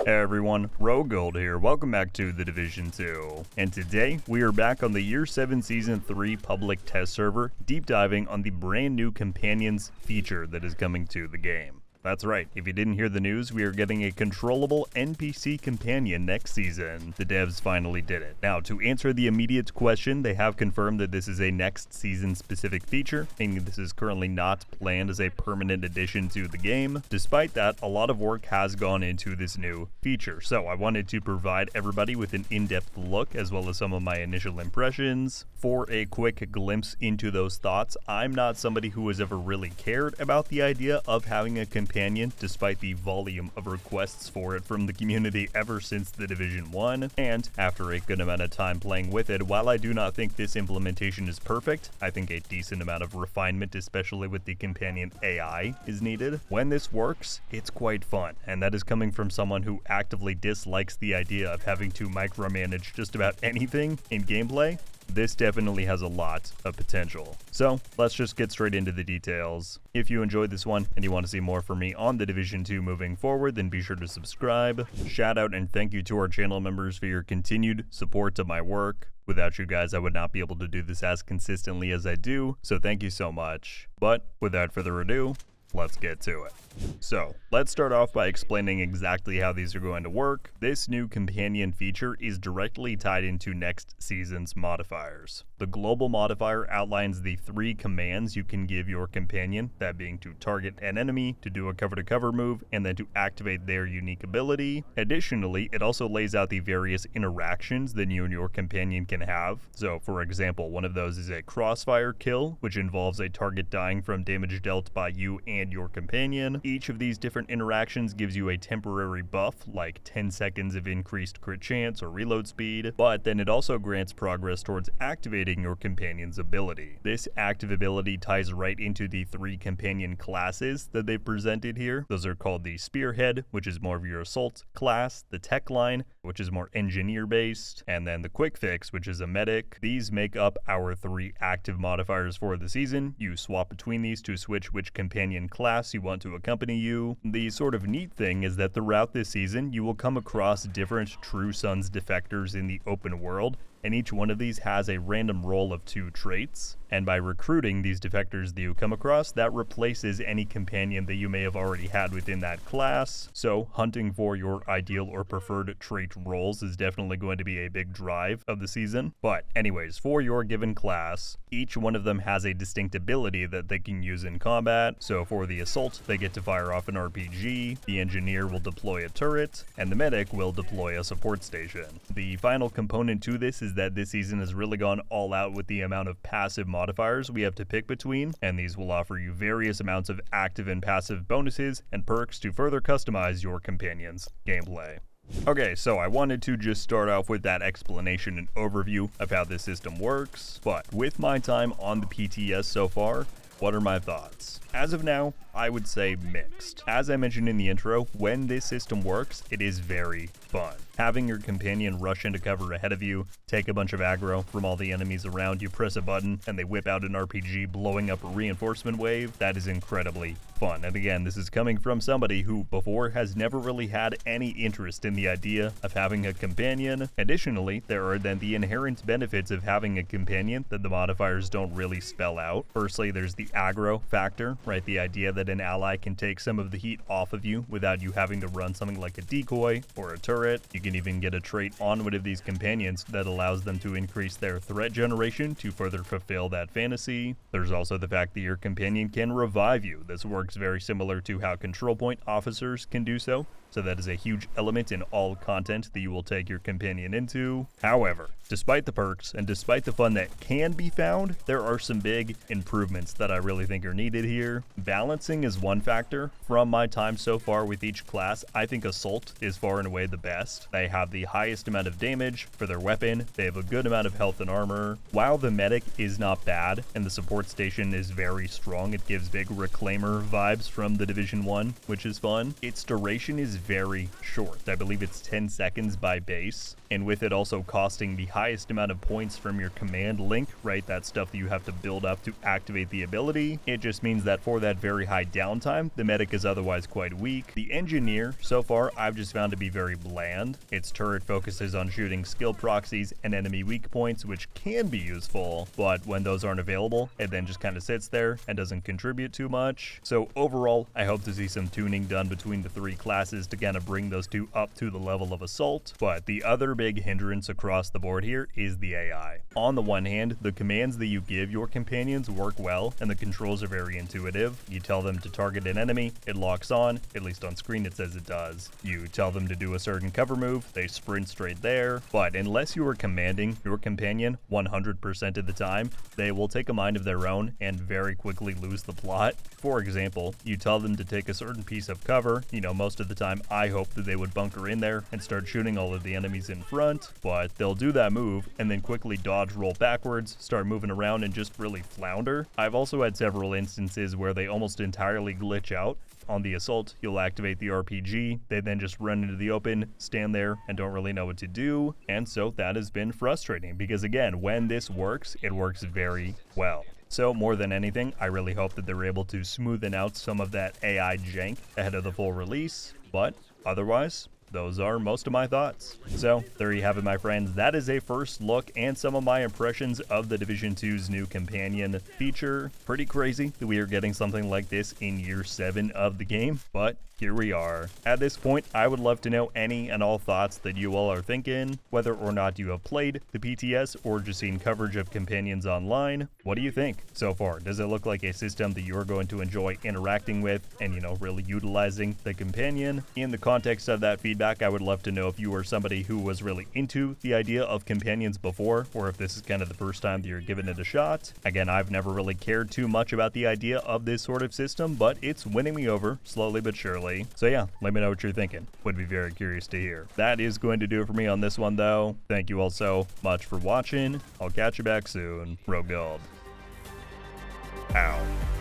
Hey everyone, RogueGold here, welcome back to The Division 2. And today, we are back on the Year 7 Season 3 public test server, deep diving on the brand new Companions feature that is coming to the game. That's right, if you didn't hear the news, we are getting a controllable NPC companion next season. The devs finally did it. Now, to answer the immediate question, they have confirmed that this is a next season specific feature, meaning this is currently not planned as a permanent addition to the game. Despite that, a lot of work has gone into this new feature, so I wanted to provide everybody with an in-depth look as well as some of my initial impressions. For a quick glimpse into those thoughts, I'm not somebody who has ever really cared about the idea of having a companion, despite the volume of requests for it from the community ever since The Division 1, and after a good amount of time playing with it, while I do not think this implementation is perfect, I think a decent amount of refinement, especially with the companion AI, is needed. When this works, it's quite fun, and that is coming from someone who actively dislikes the idea of having to micromanage just about anything in gameplay. This definitely has a lot of potential. So let's just get straight into the details. If you enjoyed this one and you want to see more from me on The Division 2 moving forward, then be sure to subscribe. Shout out and thank you to our channel members for your continued support of my work. Without you guys, I would not be able to do this as consistently as I do, so thank you so much. But without further ado, let's get to it. So, let's start off by explaining exactly how these are going to work. This new companion feature is directly tied into next season's modifiers. The global modifier outlines the 3 commands you can give your companion, that being to target an enemy, to do a cover-to-cover move, and then to activate their unique ability. Additionally, it also lays out the various interactions that you and your companion can have. So, for example, one of those is a crossfire kill, which involves a target dying from damage dealt by you and your companion. Each of these different interactions gives you a temporary buff, like 10 seconds of increased crit chance or reload speed, but then it also grants progress towards activating your companion's ability. This active ability ties right into the 3 companion classes that they've presented here. Those are called the Spearhead, which is more of your assault class, the Tech Line, which is more engineer based, and then the Quick Fix, which is a medic. These make up our 3 active modifiers for the season. You swap between these to switch which companion class you want to accompany you. The sort of neat thing is that throughout this season, you will come across different True Sons defectors in the open world, and each one of these has a random roll of 2 traits. And by recruiting these defectors that you come across, that replaces any companion that you may have already had within that class. So hunting for your ideal or preferred trait roles is definitely going to be a big drive of the season. But anyways, for your given class, each one of them has a distinct ability that they can use in combat. So for the assault, they get to fire off an RPG, the engineer will deploy a turret, and the medic will deploy a support station. The final component to this is that this season has really gone all out with the amount of passive modifiers we have to pick between, and these will offer you various amounts of active and passive bonuses and perks to further customize your companion's gameplay. Okay, so I wanted to just start off with that explanation and overview of how this system works, but with my time on the PTS so far, what are my thoughts? As of now, I would say mixed. As I mentioned in the intro, when this system works, it is very fun. Having your companion rush into cover ahead of you, take a bunch of aggro from all the enemies around you, press a button, and they whip out an RPG blowing up a reinforcement wave, that is incredibly fun. And again, this is coming from somebody who before has never really had any interest in the idea of having a companion. Additionally, there are then the inherent benefits of having a companion that the modifiers don't really spell out. Firstly, there's the aggro factor, right? The idea that an ally can take some of the heat off of you without you having to run something like a decoy or a turret. You can even get a trait on one of these companions that allows them to increase their threat generation to further fulfill that fantasy. There's also the fact that your companion can revive you. This works very similar to how control point officers can do so. So that is a huge element in all content that you will take your companion into. However, despite the perks and despite the fun that can be found, there are some big improvements that I really think are needed here. Balancing is one factor. From my time so far with each class, I think Assault is far and away the best. They have the highest amount of damage for their weapon, they have a good amount of health and armor. While the medic is not bad and the support station is very strong, it gives big Reclaimer vibes from the Division 1, which is fun. Its duration is very short. I believe it's 10 seconds by base, and with it also costing the highest amount of points from your command link, right, that stuff that you have to build up to activate the ability, it just means that for that very high downtime, the medic is otherwise quite weak. The engineer, so far, I've just found to be very bland. Its turret focuses on shooting skill proxies and enemy weak points, which can be useful, but when those aren't available, it then just kind of sits there and doesn't contribute too much. So overall, I hope to see some tuning done between the three classes to kind of bring those two up to the level of assault, but the other big hindrance across the board here is the AI. On the one hand, the commands that you give your companions work well, and the controls are very intuitive. You tell them to target an enemy, it locks on, at least on screen it says it does. You tell them to do a certain cover move, they sprint straight there, but unless you are commanding your companion 100% of the time, they will take a mind of their own and very quickly lose the plot. For example, you tell them to take a certain piece of cover, most of the time I hope that they would bunker in there and start shooting all of the enemies in front, but they'll do that move and then quickly dodge roll backwards, start moving around and just really flounder. I've also had several instances where they almost entirely glitch out. On the assault, you'll activate the RPG, they then just run into the open, stand there, and don't really know what to do, and so that has been frustrating because again, when this works, it works very well. So more than anything, I really hope that they're able to smoothen out some of that AI jank ahead of the full release, but otherwise, those are most of my thoughts. So there you have it, my friends. That is a first look and some of my impressions of the Division 2's new companion feature. Pretty crazy that we are getting something like this in year 7 of the game, but here we are. At this point, I would love to know any and all thoughts that you all are thinking, whether or not you have played the PTS or just seen coverage of companions online. What do you think so far? Does it look like a system that you're going to enjoy interacting with and, really utilizing the companion? In the context of that feedback, I would love to know if you are somebody who was really into the idea of companions before, or if this is kind of the first time that you're giving it a shot. Again, I've never really cared too much about the idea of this sort of system, but it's winning me over slowly but surely. So yeah, let me know what you're thinking. Would be very curious to hear. That is going to do it for me on this one though. Thank you all so much for watching. I'll catch you back soon. RogueGold. Out.